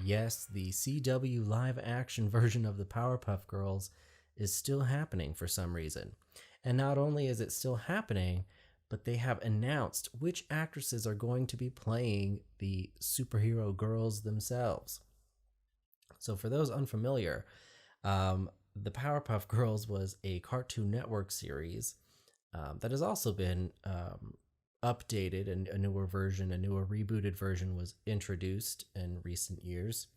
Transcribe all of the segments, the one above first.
Yes, the CW live action version of the Powerpuff Girls is still happening for some reason. And not only is it still happening, but they have announced which actresses are going to be playing the superhero girls themselves. So, for those unfamiliar, the Powerpuff Girls was a Cartoon Network series that has also been updated, and a newer version, a newer rebooted version was introduced in recent years.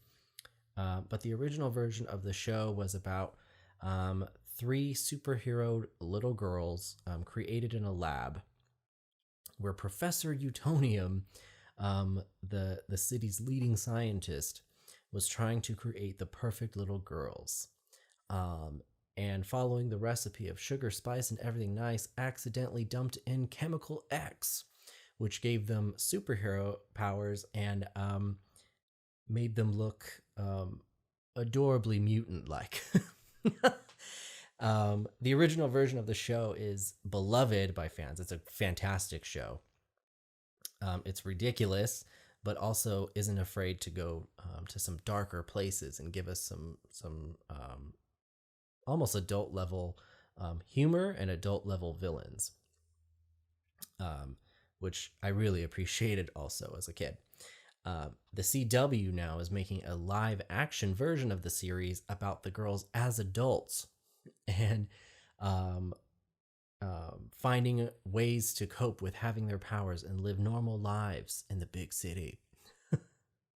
But the original version of the show was about three superhero little girls created in a lab where Professor Utonium, the city's leading scientist, was trying to create the perfect little girls. Um, and following the recipe of sugar, spice, and everything nice, accidentally dumped in chemical X, which gave them superhero powers and made them look adorably mutant like. The original version of the show is beloved by fans. It's a fantastic show. It's ridiculous, but also isn't afraid to go to some darker places and give us some almost adult level humor and adult level villains, which I really appreciated also as a kid. The CW now is making a live action version of the series about the girls as adults and finding ways to cope with having their powers and live normal lives in the big city.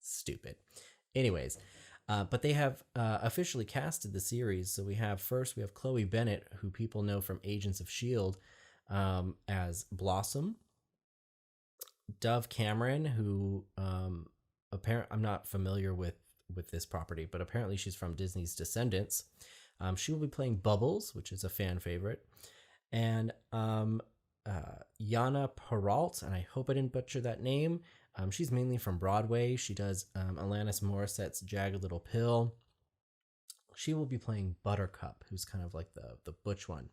Stupid. Anyways, but they have officially casted the series. So we have Chloe Bennett, who people know from Agents of S.H.I.E.L.D. As Blossom. Dove Cameron, who I'm not familiar with this property, but apparently she's from Disney's Descendants. She will be playing Bubbles, which is a fan favorite. And Yana Peralt, and I hope I didn't butcher that name. She's mainly from Broadway. She does Alanis Morissette's Jagged Little Pill. She will be playing Buttercup, who's kind of like the butch one.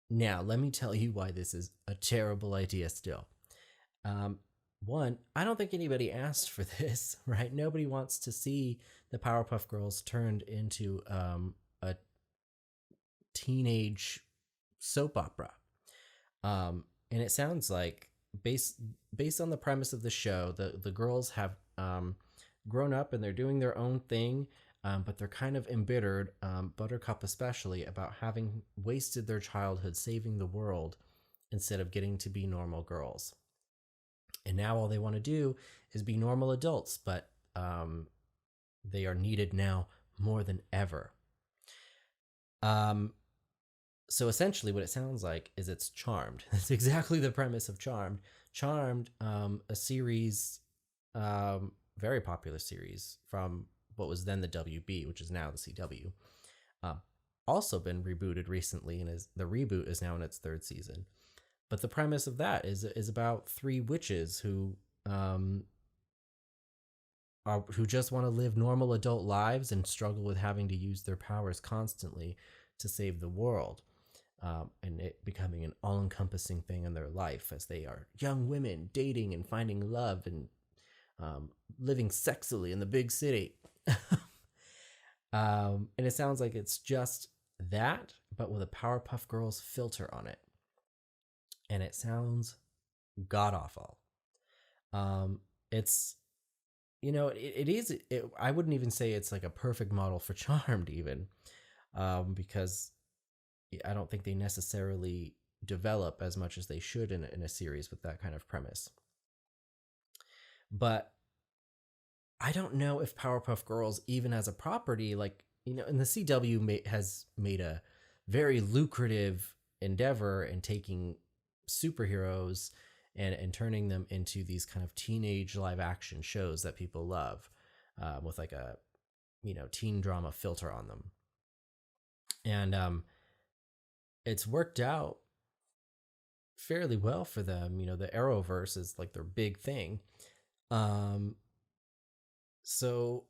Now, let me tell you why this is a terrible idea still. One, I don't think anybody asked for this, right? Nobody wants to see the Powerpuff Girls turned into a teenage soap opera. And it sounds like, based on the premise of the show, the girls have grown up and they're doing their own thing, but they're kind of embittered, Buttercup especially, about having wasted their childhood saving the world instead of getting to be normal girls. And now all they want to do is be normal adults, but they are needed now more than ever. So essentially what it sounds like is it's Charmed. That's exactly the premise of Charmed. Charmed, a series, very popular series from what was then the WB, which is now the CW. Also been rebooted recently, and the reboot is now in its third season. But the premise of that is about three witches who just want to live normal adult lives and struggle with having to use their powers constantly to save the world. And it becoming an all-encompassing thing in their life as they are young women dating and finding love and living sexily in the big city. And it sounds like it's just that, but with a Powerpuff Girls filter on it. And it sounds god-awful. It's, it is, I wouldn't even say it's like a perfect model for Charmed even, because I don't think they necessarily develop as much as they should in a series with that kind of premise. But I don't know if Powerpuff Girls, even as a property, like, and the CW has made a very lucrative endeavor in taking superheroes and turning them into these kind of teenage live action shows that people love, with like a, teen drama filter on them. And it's worked out fairly well for them. The Arrowverse is like their big thing. So,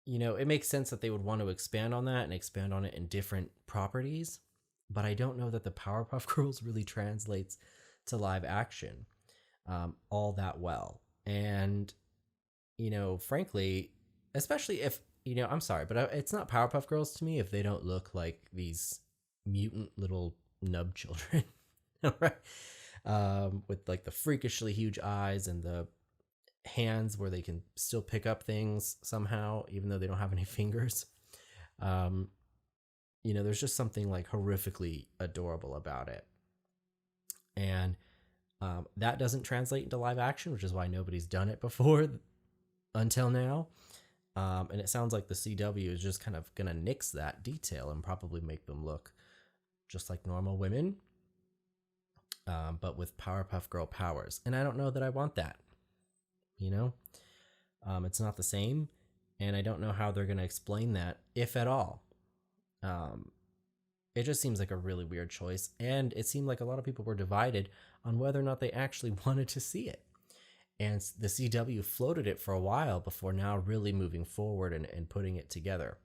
it makes sense that they would want to expand on that and expand on it in different properties. But I don't know that the Powerpuff Girls really translates to live action all that well. And you know, frankly, especially if, you know, I'm sorry, but it's not Powerpuff Girls to me if they don't look like these mutant little nub children, right? With like the freakishly huge eyes and the hands where they can still pick up things somehow, even though they don't have any fingers. You know, there's just something like horrifically adorable about it. And that doesn't translate into live action, which is why nobody's done it before until now. And it sounds like the CW is just kind of going to nix that detail and probably make them look just like normal women, but with Powerpuff Girl powers. And I don't know that I want that, you know? It's not the same, and I don't know how they're going to explain that, if at all. It just seems like a really weird choice, and it seemed like a lot of people were divided on whether or not they actually wanted to see it. And the CW floated it for a while before now really moving forward and putting it together.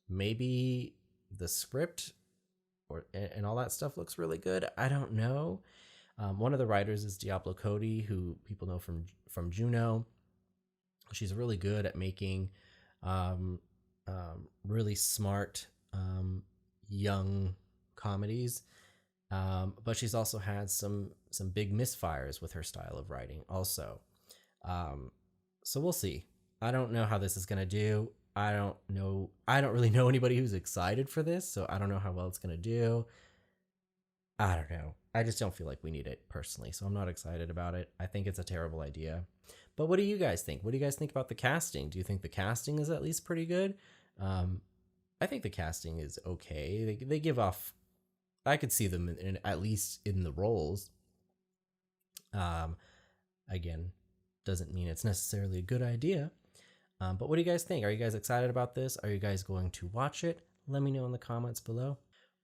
Maybe the script and all that stuff looks really good. I don't know. One of the writers is Diablo Cody, who people know from Juno. She's really good at making really smart young comedies, but she's also had some big misfires with her style of writing also. So we'll see. I don't know how this is going to do. I don't really know anybody who's excited for this, so I don't know how well it's going to do. I don't know. I just don't feel like we need it personally, so I'm not excited about it. I think it's a terrible idea. But what do you guys think? What do you guys think about the casting? Do you think the casting is at least pretty good? I think the casting is okay. They give off, I could see them at least in the roles. Again, doesn't mean it's necessarily a good idea. But what do you guys think? Are you guys excited about this? Are you guys going to watch it? Let me know in the comments below.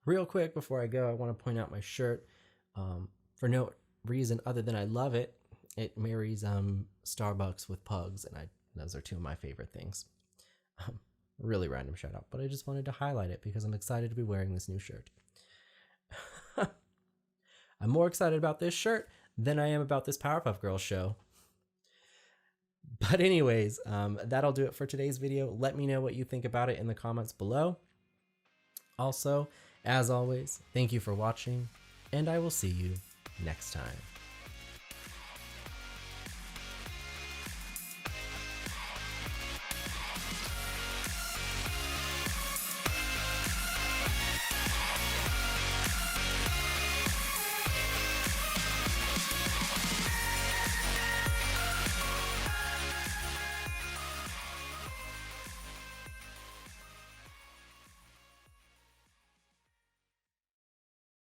Real quick before I go, I want to point out my shirt. For no reason other than I love it. It marries Starbucks with pugs, and those are two of my favorite things. Really random shout out, but I just wanted to highlight it because I'm excited to be wearing this new shirt. I'm more excited about this shirt than I am about this Powerpuff Girls show. But anyways, that'll do it for today's video. Let me know what you think about it in the comments below. Also, as always, thank you for watching, and I will see you next time.